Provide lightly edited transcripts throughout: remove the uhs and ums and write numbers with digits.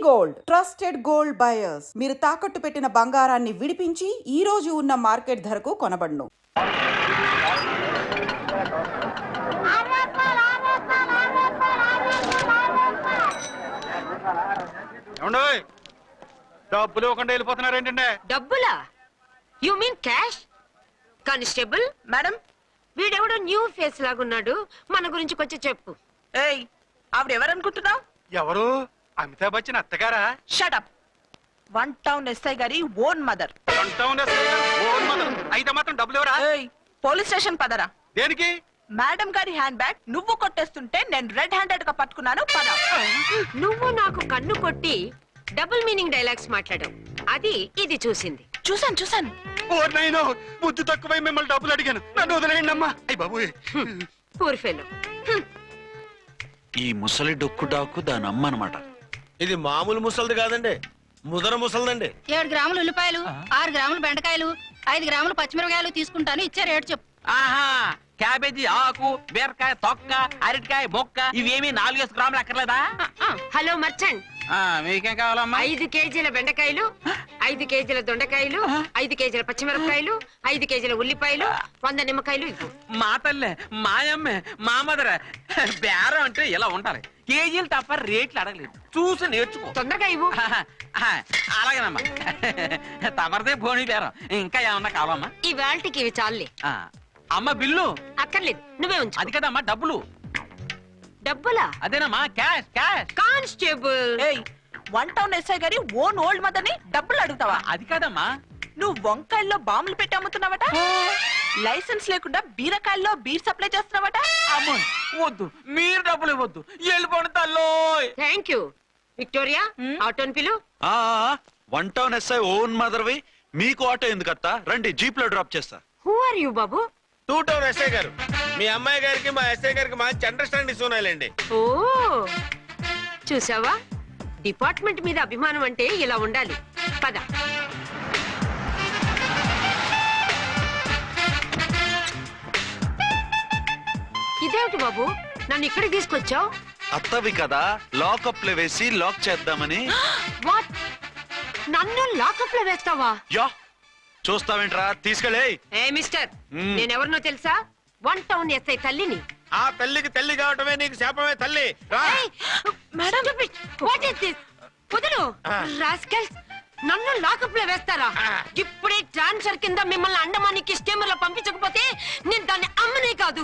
Gold trusted gold buyers మీరు తాకట్టు పెట్టిన బంగారాన్ని విడిపించి ఈ రోజు ఉన్న మార్కెట్ ధరకు కొనబడును. డబ్బులు ఇవ్వకుండా వెళ్ళిపోతున్నారు ఏంటంటే? డబ్బులా? You mean cash? Constable madam, వీడెవడో న్యూ ఫేస్ లాగున్నాడు, మన గురించి కొంచెం చెప్పు. ఏయ్ ఆవిడెవరనుకుంటున్నావు? ఎవరు? అమితాబ్ బచ్చన్ అత్తగారా? షటప్. 1 టౌన్ ఎస్ఐ గారి ఓన్ మదర్. అయితే మాత్రం డబ్బులు ఎవరా? ఏయ్ పోలీస్ స్టేషన్ పదరా. దేనికి? మేడం గారి హ్యాండ్ బ్యాగ్ నువ్వు కొట్టేస్తుంటే నేను రెడ్ హ్యాండెడ్ గా పట్టుకున్నాను. పద. నువ్వు నాకు కన్ను కొట్టి డబుల్ మీనింగ్ డైలాగ్స్ మాట్లాడావు, అది ఇది చూసింది. చూసాను. ఓ నైనో, బుద్ధి తక్కువై మిమ్మల్ని డబ్బులు అడిగాను, నన్ను వదిలేయండి అమ్మా. అయ్య బాబు, పూర్ ఫెలో. ఈ ముసలి డొక్కు డాకు దాని అమ్మ అనమాట. ఇది మామూలు ముసలిది కాదండి, ముదర ముసలిదండి. 7 గ్రాములు ఉల్లిపాయలు, 6 గ్రాములు బెండకాయలు, 5 గ్రాములు పచ్చిమిరపకాయలు తీసుకుంటాను. ఇచ్చే రేటు చెప్పు. ఆహా, క్యాబేజీ ఆకు, బీరకాయ తొక్క, అరటికాయ బొక్క ఇవేమి 4 గ్రాములు అక్కర్లేదా? హలో మర్చండ్, మీకేం కావాలమ్మా? 5 కేజీల బెండకాయలు, 5 కేజీల దొండకాయలు, 5 కేజీల పచ్చిమిరపకాయలు, 5 కేజీల ఉల్లిపాయలు, 100 నిమ్మకాయలు ఇవ్వు. మా తల్లే, మాయమ్మే, మా మదర బేరం అంటే ఇలా ఉండాలి. కేజీలు తప్ప రేట్లు అడగలేదు, చూసి నేర్చుకో. తొందరగా ఇవ్వు. అలాగేనమ్మా, తమరిదే భోని బేరం. ఇంకా ఏమన్నా కావాలమ్మా? ఈ వేల్టికి ఇవి చాలే. అమ్మ బిల్లు అక్కర్లేదు, నువ్వే ఉంచు. అది కదమ్మా డబ్బులు. డబ్బులా? అదేనమ్మా క్యాష్ క్యాష్. కానిస్టేబుల్, ఏయ్ 1 టౌన్ ఎస్ఐ గారి ఓన్ ఓల్డ్ మదర్ ని డబ్బులు అడుగుతావా? అది కాదమ్మా. నువ్వు వంకాయల్లో బాంబులు పెట్టి అమ్ముతున్నావట, లైసెన్స్ లేకుండా బీరకాయల్లో బీర్ సప్లై చేస్తున్నావట. అమ్మో వద్దు, మీరు డబ్బులు ఇవ్వద్దు, వెళ్ళిపోండి తల్లో. Thank you. విక్టోరియా, ఆటోన్ పిలు. 1 టౌన్ ఎస్ఐ ఓన్ మదర్వి, మీకు ఆటో ఎందుకత్తా? రండి, జీప్ లో డ్రాప్ చేస్తా. హూ ఆర్ యూ బాబు? 2 టౌన్ ఎస్ఐ గారు, మీ అమ్మాయి గారికి మా ఎస్ఐ గారికి మంచి అండర్స్టాండింగ్ ఉన్నాయండి. ఓ చూసావా, డిపార్ట్మెంట్ మీద అభిమానం అంటే ఇలా ఉండాలి. పద. ఇదేమిటి బాబు, నన్ను ఇక్కడికి తీసుకొచ్చావు? అత్తవి కదా, లాకప్ లో వేసి లాక్ చేద్దామని. వాట్? నన్ను లాకప్ లో వేస్తావా? యా, చూస్తావేంట్రా, తీసుకెళ్ళే. ఏ మిస్టర్, నేనెవరినో తెలుసా? 1 టౌన్ ఎస్ఐ తల్లిని. ఆ తల్లికి తల్లి కావటమే నీకు శాపమే తల్లి. రా. Madam, what is this? వదులు రాస్కల్స్, నన్ను లాకప్ లో వేస్తారా? ఇప్పుడే ట్రాన్స్ఫర్ కింద మిమ్మల్ని అండమానికి స్టీమర్ లో పంపించకపోతే నేను దాన్ని అమ్మనే కాదు.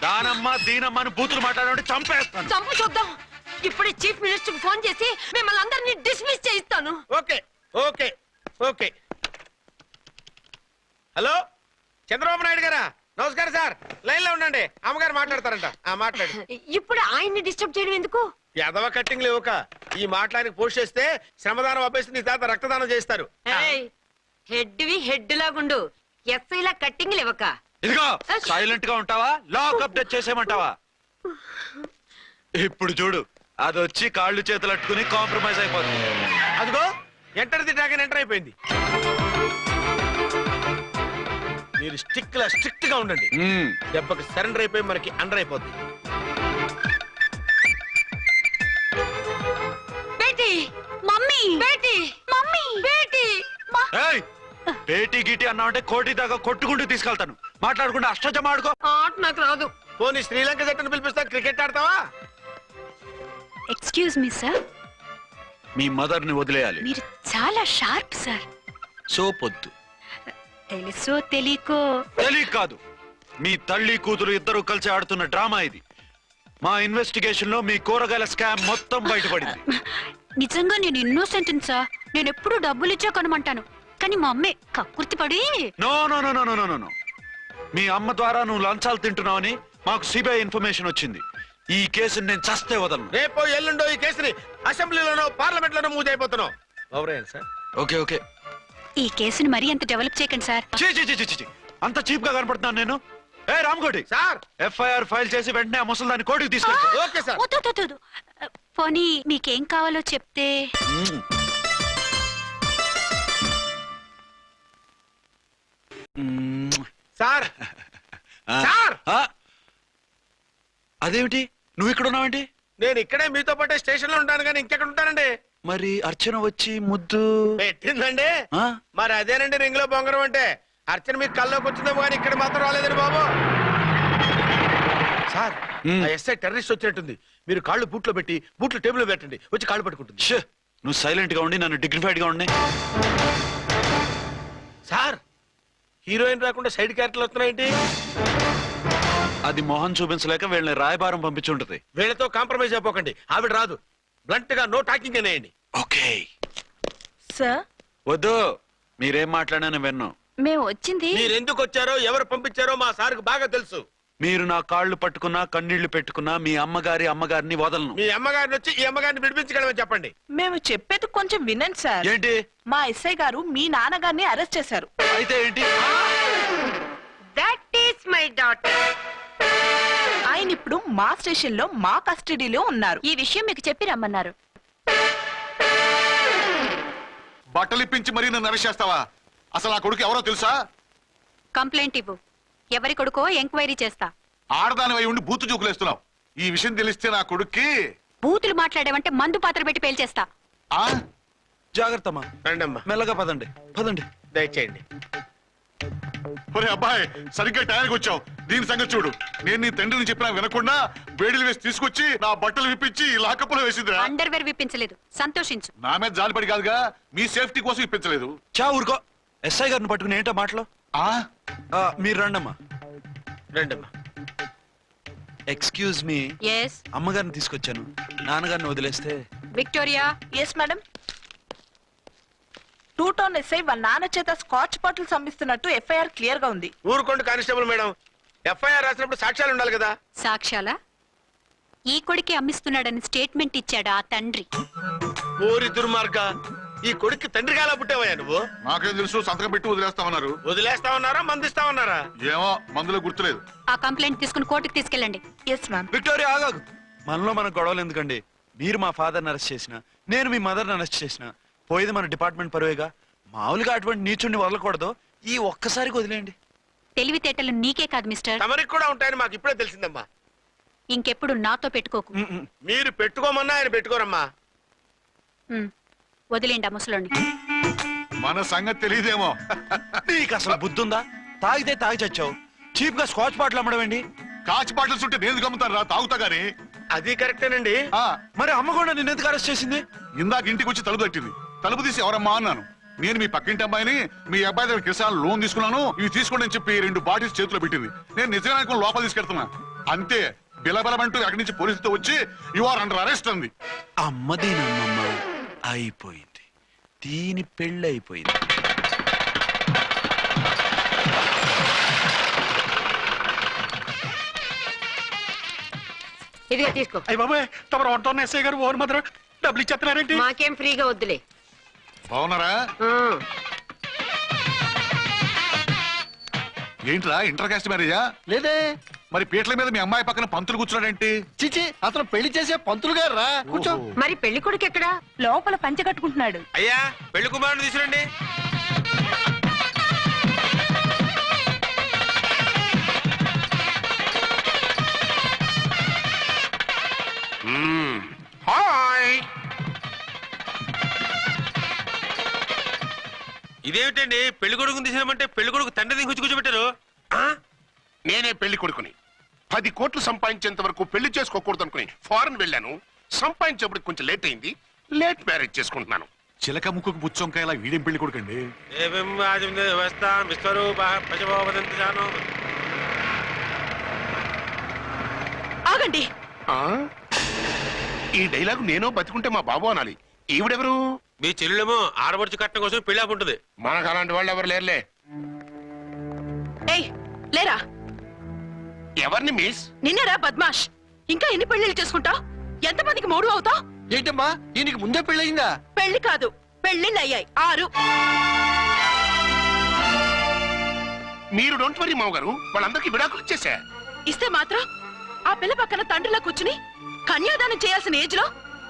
దానమ్మ దీనమ్మ అని బూతులు మాట్లాడే చంపేస్తాను. చంపు చూద్దాం. ఇప్పుడే చీఫ్ మినిస్టర్ కు ఫోన్ చేసి మిమ్మల్ని అందరినీ డిస్మిస్ చేయిస్తాను. Okay okay okay. Hello, Chandrababu Naidu గారా? నమస్కారం సార్, లైన్ లో ఉండండి, అమ్మగారు మాట్లాడతారంట. మాట్లాడు. ఇప్పుడు ఆయన్ని డిస్టర్బ్ చేయడం ఎందుకు? ఎదవ కట్టింగ్ లేవుక, ఈ మాట్లాడికి పోస్ట్ చేస్తే శ్రమదానం అభ్యసి నీ తాత రక్తదానం చేస్తారు. హెడ్ లాగుండు, ఎస్ఐలా కట్టింగ్ లేవక. ఇదిగో సైలెంట్ గా ఉంటావా, లాక్ అప్డేట్ చేసేయమంటావా? ఇప్పుడు చూడు, అది వచ్చి కాళ్ళు చేతులు అట్టుకుని కాంప్రమైజ్ అయిపోతుంది. అదిగో ఎంటర్ ది డ్రాగన్ ఎంటర్ అయిపోయింది. మీరు స్ట్రిక్ట్ గా ఉండండి, దెబ్బకి సరెండర్ అయిపోయి మనకి అండర్ అయిపోద్ది. బేటీ, మమ్మీ, బేటీ, మమ్మీ, బేటీ. పేటీ గిటి అన్నావంటే కోటి దాకా కొట్టుకుంటూ తీసుకెళ్తాను. మాట్లాడకుండా అష్టజమ ఆడుకో. ఆట నాకు రాదు. పోనీ శ్రీలంక జట్టును పిలిపిస్తా, క్రికెట్ ఆడతావా? ఎక్స్క్యూజ్ మీ సార్, మీ మదర్ ని వదిలేయాలి. మీరు చాలా షార్ప్ సార్. సోపొద్దు. తెలుసో తెలియకో. తెలియ కాదు, మీ తల్లి కూతురు ఇద్దరు కలిసి ఆడుతున్న డ్రామా ఇది. మా ఇన్వెస్టిగేషన్ లో మీ కూరగాయల స్కామ్ మొత్తం బయటపడింది. నిజంగా నేను ఇన్నోసెంట్ సార్. నేను ఎప్పుడు డబ్బులు ఇచ్చా కొనమంటాను, కానీ మా అమ్మే కక్కుర్తి పడి. No no no no no no, మీ అమ్మ ద్వారా నువ్వు లంచాలు తింటున్నావని మాకు సిబిఐ ఇన్ఫర్మేషన్ వచ్చింది. ఈ కేసుని నేను చస్తే వదలను. రేపో ఎల్లుండో ఈ కేసుని అసెంబ్లీలోనో పార్లమెంట్ లోనో మూవ్ అయిపోతున్నావు. సార్ ఓకే ఓకే, ఈ కేసుని మరీ అంత డెవలప్ చేయకండి సార్. అంత చీప్ గా కనపడుతున్నాను నేను? ఏ రామ్కోటి సార్, ఎఫ్ఐఆర్ ఫైల్ చేసి వెంటనే ఆ ముసలిదాన్ని కోర్టుకు తీసుకెళ్తా. Okay sir. వద్దు, పోనీ మీకేం కావాలో చెప్తే. సార్ సార్, అదేమిటి నువ్వు ఇక్కడ ఉన్నావేంటి? నేను ఇక్కడే మీతో పాటే స్టేషన్ లో ఉంటాను, కానీ ఇంకెక్కడ ఉంటానండి? మరి అర్చన వచ్చి ముద్దు పెట్టిందండి ఆ? మరి అదేనండి రింగ్ లో బొంగరం అంటే అర్చన మీకు కల్లోకి వచ్చిందేమో కానీ ఇక్కడ మాత్రం రాలేదండి బాబు. సార్ మ్. ఆ ఎస్ఐ టెర్రరిస్ట్ వచ్చినట్టుంది. మీరు కాళ్ళు బూట్లో పెట్టి బూట్లు టేబుల్ పెట్టండి, వచ్చి కాళ్ళు పట్టుకుంటుంది. ష్! నువ్వు సైలెంట్ గా ఉండి నన్ను డిగ్నిఫైడ్ గా ఉండి. సార్ హీరోయిన్ రాకుండా సైడ్ క్యారెక్టర్లు వస్తున్నాయేంటి? అది మొహం చూపించలేక వీళ్ళని రాయబారం పంపించుంటది. వీళ్ళతో కాంప్రమైజ్ అయిపోకండి. ఆవిడ రాదు. బ్లంట్ గా నో టాకింగ్ అనేయండి. ఓకే. సార్ వద్దు, మీరేం మాట్లాడానని విన్ను. మేము వచ్చింది మీరు ఎందుకు వచ్చారో ఎవరు పంపించారో మా సార్కు బాగా తెలుసు. మీరు నా కాళ్ళు పట్టుకున్నా కన్నీళ్లు పెట్టుకున్నా మీ అమ్మగారిని వదలను. మీ అమ్మగారిని వచ్చి ఈ అమ్మగారిని విడిపించగలమని చెప్పండి. మేము చెప్పేది కొంచెం వినండి సార్. ఏంటి? మా ఎస్ఐ గారు మీ నాన్నగారిని అరెస్ట్ చేశారు. అయితే ఏంటి? That is my daughter. ఆయన ఇప్పుడు మా స్టేషన్ లో మా కస్టడీలో ఉన్నారు. ఈ విషయం మీకు చెప్పి రమ్మన్నారు. బట్టలు ఇప్పించి మరీ నన్ను అరెస్ట్ చేస్తావా? అసలు నా కొడుకు ఎవరో తెలుసా? కంప్లైంట్ ఇవ్వు. ఎవరి కొడుకో ఎంక్వైరీ చేస్తా. ఆడదాని అయి ఉండి బూతు చూకులేస్తున్నావు. ఈ విషయం తెలిస్తే నా కొడుక్కి బూతులు మాట్లాడేవంటే మందు పాత్ర పెట్టి పేల్చేస్తా. ఆ జాగ్రత్తమ్మా, రండమ్మా, మెల్లగా పదండి పదండి. దయచేయండి. ఒరే అబ్బాయి, సరిగ్గా టైంకి వచ్చావు. దీని సంగతి చూడు. నేను నీ తండ్రిని చెప్పినా వినకుండా వేడిలు వేసి తీసుకొచ్చి నా బట్టలు విప్పించి లాకప్పులో వేసిందిరా. అండర్వేర్ విప్పించలేదు, సంతోషించు. నా మీద జాలిపడి కాదుగా, మీ సేఫ్టీ కోసం ఇప్పించలేదు. చా ఊరుకో. ఎస్ఐ గారిని పట్టుకుని ఏంటో మాటలు. ఆ మీరు రండమ్మా. రండమ్మా. Excuse me. ఎస్ అమ్మగారిని తీసుకొచ్చాను. నాన్నగారిని వదిలేస్తే. Victoria. Yes madam. 2 town SI వాళ్ళ నాన్న చేత స్కాచ్ బాటిల్స్ అమ్మిస్తున్నట్టు ఎఫ్ఐఆర్ క్లియర్ గా ఉంది. ఊరుకోండి కానిస్టేబుల్ మేడం. ఎఫ్ఐఆర్ రాసినప్పుడు సాక్ష్యాలు ఉండాలి కదా. సాక్ష్యాలా? ఈ కొడుకే అమ్మిస్తున్నాడని స్టేట్మెంట్ ఇచ్చాడు ఆ తండ్రి. ఓరి దుర్మార్గ, ఈ కొడుక్కి తండ్రిగా ఎలా పుట్టావయ్యా నువ్వు? నాకేం తెలుసు, సంతకం పెట్టి వదిలేస్తామన్నారు. వదిలేస్తామన్నారా మందిస్తామన్నారా? ఏమో, మందులో గుర్తులేదు. ఆ కంప్లైంట్ తీసుకుని కోర్టుకు తీసుకెళ్ళండి. Yes ma'am. విక్టోరియా ఆగాగు. మనలో మన గొడవలు ఎందుకండి? మీరు మా ఫాదర్ని అరెస్ట్ చేసిన, నేను మీ మదర్ని అరెస్ట్ చేసిన, పోయేది మన డిపార్ట్మెంట్ పరువేగా. మామూలుగా అటువంటి నీచుడిని వదలకూడదు. ఈ ఒక్కసారికి వదిలేయండి. తెలివితేటలు నీకే కాదు మిస్టర్, తమరికి కూడా ఉంటాయని మాకు ఇప్పుడే తెలిసిందమ్మా. ఇంకెప్పుడు నాతో పెట్టుకోకు. మీరు పెట్టుకోమన్నా ఆయన పెట్టుకోరమ్మా. ఉమ్, వదిలేండి ఆ ముసలోని. మన సంగతి తెలియదేమో. నీకు అసలు బుద్ధుందా? తాగితే తాగి చచ్చావు. చీప్ గా స్కాచ్ బాటిల్ అమ్మడమేంటి? కాచి బాటిల్స్ ఉంటే నేను గమ్ముతాను రా, తాగుతా గానీ. అది కరెక్టేనండి. ఆ, మరి అమ్మ కూడా నిన్ను ఎందుకు అరెస్ట్ చేసింది? ఇందాక ఇంటికి వచ్చి తలుపు తట్టింది. తలుపు తీసి ఎవరమ్మా అన్నాను. నేను మీ పక్కింటి అమ్మాయిని, మీ అబ్బాయి దగ్గర కిసాన్ లోన్ తీసుకున్నాను, ఇవి తీసుకోండి అని చెప్పి 2 బాటిల్స్ చేతిలో పెట్టింది. నేను నిజంగా అనుకుని లోపల తీసుకెళ్తున్నా. అంతే, బిలబలమంటూ అక్కడి నుంచి పోలీసుతో వచ్చి యు ఆర్ అండర్ అరెస్ట్ అంది. అమ్మదేనమ్మమ్మ అయిపోయింది. దీని పెళ్ళి అయిపోయింది. ఇదిగా తీసుకో. అయ్యి బాబాయ్, తమరు వంట ఎస్ఐ గారు ఓన్ మాత్రం డబ్బులు ఇచ్చేస్తున్నారేంటి? మాకేం ఫ్రీగా వద్దులే. బాగున్నారా? ఏంట్రా, ఇంటర్ కాస్ట్ మ్యారేజా? లేదే. మరి పీటల మీద మీ అమ్మాయి పక్కన పంతులు కూర్చున్నాడేంటి? చిచి, అతను పెళ్లి చేసే పంతులు గారు రా. కూర్చో. మరి పెళ్లి కొడుకు ఎక్కడా? లోపల పంచె కట్టుకుంటున్నాడు. అయ్యా, పెళ్లి కుమారుని తీసుకురండి. హాయ్. ఇదేమిటండి, పెళ్లి కొడుకుని తీసినామంటే పెళ్లి కొడుకు తండ్రి దిగి కూర్చోబెట్టారు. నేనే పెళ్లి కొడుకుని. 10 కోట్లు సంపాదించేంత వరకు పెళ్లి చేసుకోకూడదు అనుకుని ఫారెన్ వెళ్ళాను. సంపాదించేప్పుడు కొంచెం లేట్ అయింది. లేట్ మ్యారేజ్ చేసుకుంటున్నాను. చిలక ముక్కుకు బుచ్చొంకాయలా వీడేం పెళ్లి కొడుకండి? ఆగండి. ఆ? ఈ డైలాగ్ నేనో బతికుంటే మా బాబు అనాలి. ఈవిడెవరు? మీ చెల్లెమో ఆడబడుచు కట్టడం కోసం పెళ్లి ఆపుంటది. మనకు అలాంటి వాళ్ళు ఎవరు లేరులే. ఏయ్ లేరా. ఎవరిని మిస్? నిన్నరా బద్మాష్. ఇంకా ఎన్ని పెళ్లిళ్ళు చేసుకుంటావు? ఎంతమందికి మూడు అవుతావు? ఏంటమ్మా, ఈయనకి ముందే పెళ్ళయిందా? పెళ్లి కాదు, పెళ్లిళ్ళు అయ్యాయి 6. మీరు డోంట్ వరీ మావ గారు, వాళ్ళందరికీ విడాకులు ఇచ్చేసా. ఇస్తే మాత్రం ఆ పిల్ల పక్కన తండ్రిలా కూర్చుని కన్యాదానం చేయాల్సిన ఏజ్ లో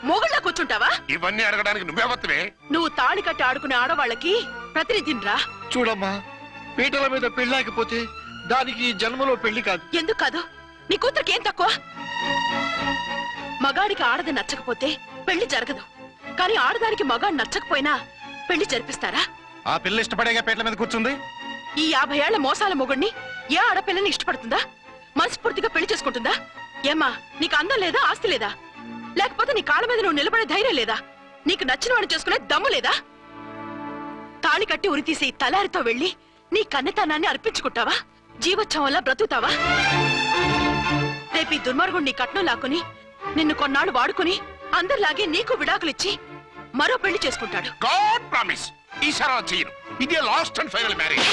మొగుళ్ళ కూర్చుంటావా? ఇవన్నీ అడగడానికి నువ్వే వత్తవే. నువ్వు తాళి కట్టి ఆడుకునే ఆడవాళ్ళకి ప్రతినిధినిరా. చూడమ్మా, పీటల మీద పెళ్ళాకపోతే దానికి ఈ జన్మలో పెళ్లి కాదు. ఎందుకు కాదు? నీ కూతురికి ఏం తక్కువ? మగాడికి ఆడది నచ్చకపోతే పెళ్లి జరగదు. కానీ ఆడదానికి మగాడు నచ్చకపోయినా పెళ్లి జరిపిస్తారా? ఆ పిల్ల ఇష్టపడేగా పేట్ల మీద కూర్చుంది. ఈ 50 ఏళ్ల మోసాల మొగుడిని ఏ ఆడపిల్లని ఇష్టపడుతుందా? మనస్ఫూర్తిగా పెళ్లి చేసుకుంటుందా? ఏమ్మా, నీకు అందం లేదా, ఆస్తి లేదా? లేకపోతే నీ కాళ్ళ మీద నువ్వు నిలబడే ధైర్యం లేదా? నీకు నచ్చిన వాడిని చేసుకునే దమ్ము లేదా? తాళి కట్టి ఉరితీసే ఈ తలారితో వెళ్లి నీ కన్నెతనాన్ని అర్పించుకుంటావా? జీవోత్సవం వల్ల బ్రతుకుతావా? రేపు ఈ దుర్మార్గుడు నీ కట్నం లాక్కుని నిన్ను కొన్నాళ్ళు వాడుకుని అందరిలాగే నీకు విడాకులిచ్చి మరో పెళ్లి చేసుకుంటాడు. గాడ్ ప్రామిస్ ఈసారి అలా చేయను. ఇదే last and final marriage.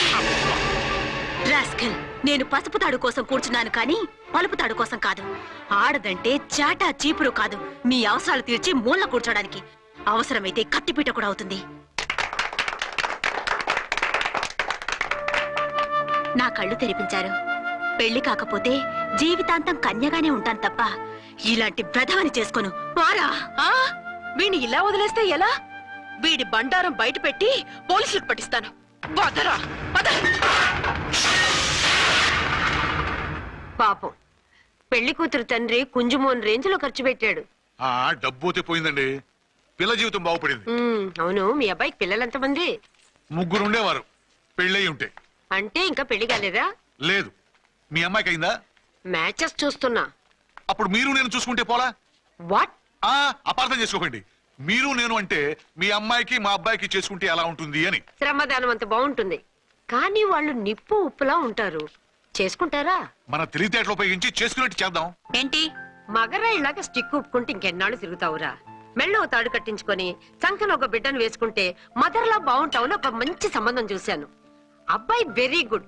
Rascal, నేను పసుపు తాడు కోసం కూర్చున్నాను కానీ పలుపు తాడు కోసం కాదు. ఆడదంటే చాటా చీపురు కాదు, మీ అవసరాలు తీర్చి మూల కూర్చోడానికి. అవసరమైతే కత్తిపీట కూడా అవుతుంది. నా కళ్ళు తెరిపించారు. పెళ్లి కాకపోతే జీవితాంతం కన్యగానే ఉంటాను తప్ప ఇలాంటి బ్రధవని చేసుకోను. వారా వీణ్ణి ఇలా వదిలేస్తే ఎలా? వీడి బండారం బయట పెట్టి పోలీసులకు పట్టిస్తాను. వదరా, వద. పాపం పెళ్లి కూతురు తండ్రి కుంజుమోన్ రేంజ్ లో ఖర్చు పెట్టాడు. ఆ డబ్బు అయితే పోయిందండి, పిల్ల జీవితం బాగుపడింది. అవును, మీ అబ్బాయికి పిల్లలెంతమంది? 3 ఉండేవారు, పెళ్ళయి ఉంటే. అంటే ఇంకా పెళ్లి కాలేదా? లేదు. మీ అమ్మాయికి అయిందా? మ్యాచెస్ చూస్తున్నా. అప్పుడు మీరు నేను చూసుకుంటే పోలా? వాట్? అపార్థం చేసుకోకండి. మీరు నేను అంటే మీ అమ్మాయికి మా అబ్బాయికి చేసుకుంటే ఎలా ఉంటుంది అని. శ్రమదానం అంత బాగుంటుంది, కానీ వాళ్ళు నిప్పు ఉప్పులా ఉంటారు. చేసుకుంటారా? మన తెలివితేటలు ఉపయోగించి చేసుకున్నట్టు చేద్దాం. ఏంటి? మగరా ఇలాగ స్టిక్ ఉప్పుకుంటే ఇంకెన్నాళ్ళు తిరుగుతావురా? మెళ్ళో తాడు కట్టించుకొని సంఖ్యలో ఒక బిడ్డను వేసుకుంటే మదర్లా బాగుంటావుని ఒక మంచి సంబంధం చూశాను. అబ్బాయి very good,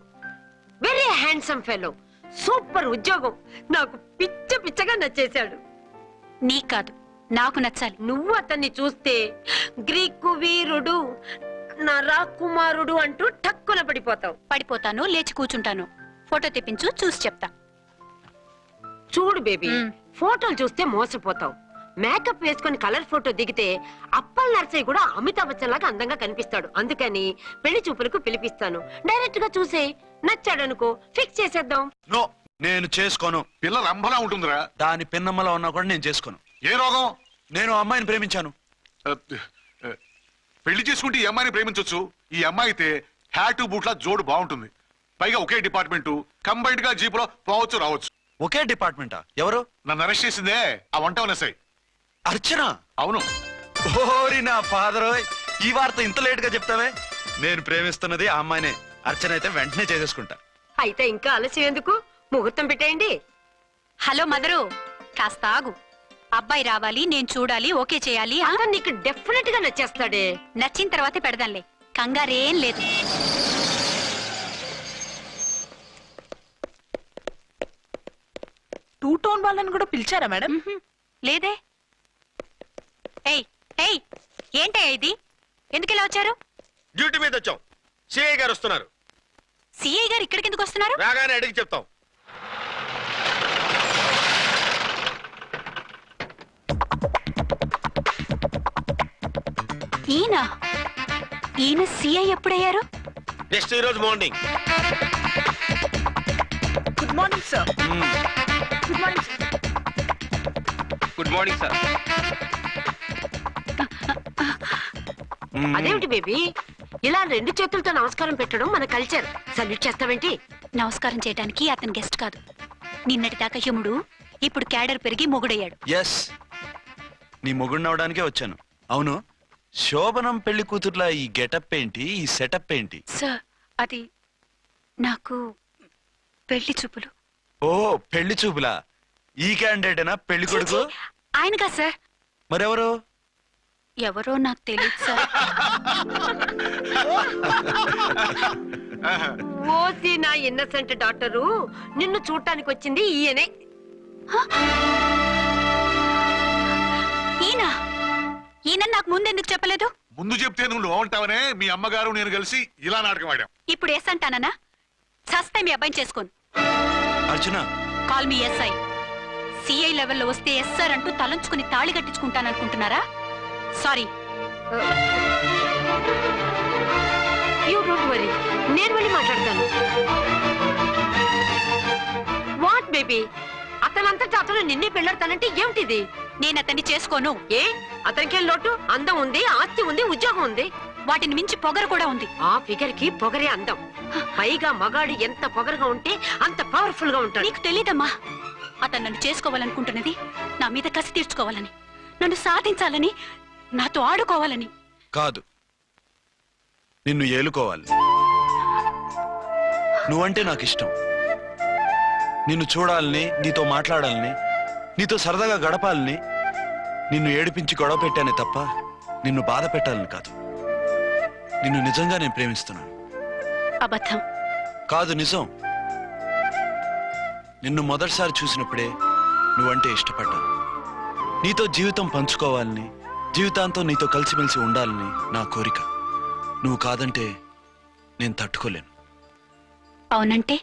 very handsome fellow, super ఉద్యోగం. నాకు పిచ్చగా నచ్చేశాడు. నీకు కాదు, నాకు నచ్చాలి. నువ్వు అతన్ని చూస్తే గ్రీకు వీరుడు, నా రాకుమారుడు అంటూ టక్కున పడిపోతావు. పడిపోతాను, లేచి కూర్చుంటాను. ఫోటో తెప్పించు, చూసి చెప్తా. చూడు బేబీ, ఫోటోలు చూస్తే మోసపోతావు. మేకప్ వేసుకొని కలర్ ఫోటో దిగితే అప్పల్ నర్సయ్య కూడా అమితాబ్ బచ్చన్ లాగా అందంగా కనిపిస్తాడు. అందుకని పెళ్లి చూపులకు పిలిపిస్తాను. డైరెక్ట్ గా చూసే నచ్చాడనుకో, ఫిక్స్ చేసేద్దాం. నో, నేను చేసుకోను. పిల్ల రంభలా ఉంటుందిరా. దాని పిన్నమ్మలా ఉన్నా కూడా నేను చేసుకోను. ఏ రోగం? నేను అమ్మాయిని ప్రేమించాను. పెళ్లి చేసుకుంటే ఈ అమ్మాయిని ప్రేమించొచ్చు. ఈ అమ్మాయి అయితే హ్యాటు బూట్ల జోడు బాగుంటుంది. పైగా ఒకే డిపార్ట్మెంట్, కంబైన్డ్ గా జీపులో పోవచ్చు రావచ్చు. ఒకే డిపార్ట్మెంటా? ఎవరు? నన్ను అరెస్ట్ చేసిందే ఆ వంట ఉన్నసాయి. అర్చన? అవును. ఓరి నా ఫాదర్, ఈ వార్త ఇంత లేట్ గా చెప్తావే. నేను ప్రేమిస్తున్నది ఆ అమ్మాయినే. అర్చన అయితే వెంటనే చేసేసుకుంటా. అయితే ఇంకా ఆలస్యం ఎందుకు, ముహూర్తం పెట్టేయండి. హలో మదరు, కాస్త ఆగు. అబ్బాయి రావాలి, నేను చూడాలి, ఓకే చేయాలి. అతను నీకు డెఫినెట్ గా నచ్చేస్తాడే. నచ్చిన తర్వాతే పెడదాంలే, కంగారేం లేదు. టూ టోన్ వాళ్ళని కూడా పిలిచారా మేడం? లేదే. ఏయ్ ఏయ్, ఏంటయ్యా ఇది? ఎందుకు ఇలా వచ్చారు? డ్యూటీ మీద వచ్చాం. సిఐ గారు వస్తున్నారు. సిఐ గారు ఇక్కడికి ఎందుకు వస్తున్నారు? రాగానే అడిగి చెప్తాం. ఈయన సిఐ ఎప్పుడయ్యారు? నెక్స్ట్ ఈ రోజు morning. Good morning sir. Good morning sir. Good morning sir. అదేమిటి బేబీ, ఇలా 2 చేతులతో నమస్కారం పెట్టడం మన కల్చర్. సల్యూట్ చేస్తావేంటి? నమస్కారం చేయడానికి అతను గెస్ట్ కాదు. నిన్నటి దాకా యముడు, ఇప్పుడు క్యాడర్ పెరిగి మొగుడయ్యాడు. ఎస్, నీ మొగుడినవడానికే వచ్చాను. అవును, శోభనం పెళ్లి కూతుర్లా ఈ గెటప్ ఏంటి, ఈ సెటప్ ఏంటి? సార్, అది నాకు పెళ్లి చూపులు. ఓ, పెళ్లి చూపులా? ఈ క్యాండిడేటేనా పెళ్లి కొడుకు? ఆయనగా సార్. మరెవరు? ఎవరో నాకు తెలియదు సార్. ఓసి నా ఇన్నసెంట్ డాక్టరు, నిన్ను చూడటానికి వచ్చింది ఈయనే. ఈయన నాకు ముందెందుకు చెప్పలేదు? ముందు చెప్తే నువ్వు బాగుంటావనే మీ అమ్మగారు నేను కలిసి ఇలా నాటకం ఆడాం. ఇప్పుడు ఎస్ అంటానా? సస్తే మీ అబ్బాయిని చేసుకోను. అర్చన, కాల్ మీ ఎస్ఐ. సిఐ లెవెల్లో వస్తే ఎస్ఆర్ అంటూ తలంచుకుని తాళి కట్టించుకుంటాననుకుంటున్నారా? సారీ. యూ డోంట్ వరీ, నేను వెళ్ళి మాట్లాడతాను. వాట్ బేబీ, అతనంతటా అతను నిన్నే పెళ్ళాడతానంటే ఏమిటిది? నేను అతన్ని చేసుకోను. ఏ అతనికేం లోటు? అందం ఉంది, ఆస్తి ఉంది, ఉద్యోగం ఉంది. వాటిని మించి పొగరు కూడా ఉంది. ఆ ఫిగర్ కి పొగరే అందం. పైగా మగాడు ఎంత పొగరుగా ఉంటే అంత పవర్ఫుల్ గా ఉంటాడు. నీకు తెలీదమ్మా, అతను నన్ను చేసుకోవాలనుకుంటున్నది నా మీద కసి తీర్చుకోవాలని, నన్ను సాధించాలని, నాతో ఆడుకోవాలని. కాదు, నిన్ను ఏలుకోవాలి. నువ్వంటే నాకు ఇష్టం. నిన్ను చూడాలని, నీతో మాట్లాడాలని, నీతో సరదాగా గడపాలని, నిన్ను ఏడిపించి గొడవ పెట్టానే తప్ప నిన్ను బాధ పెట్టాలని కాదు. నిన్ను నిజంగా నేను ప్రేమిస్తున్నాను. అబద్ధం. కాదు, నిజం. నిన్ను మొదటిసారి చూసినప్పుడే నువ్వంటే ఇష్టపడ్డాను. నీతో జీవితం పంచుకోవాలని, జీవితాంతం నీతో కలిసిమెలిసి ఉండాలని నా కోరిక. నువ్వు కాదంటే నేను తట్టుకోలేను. అవునంటే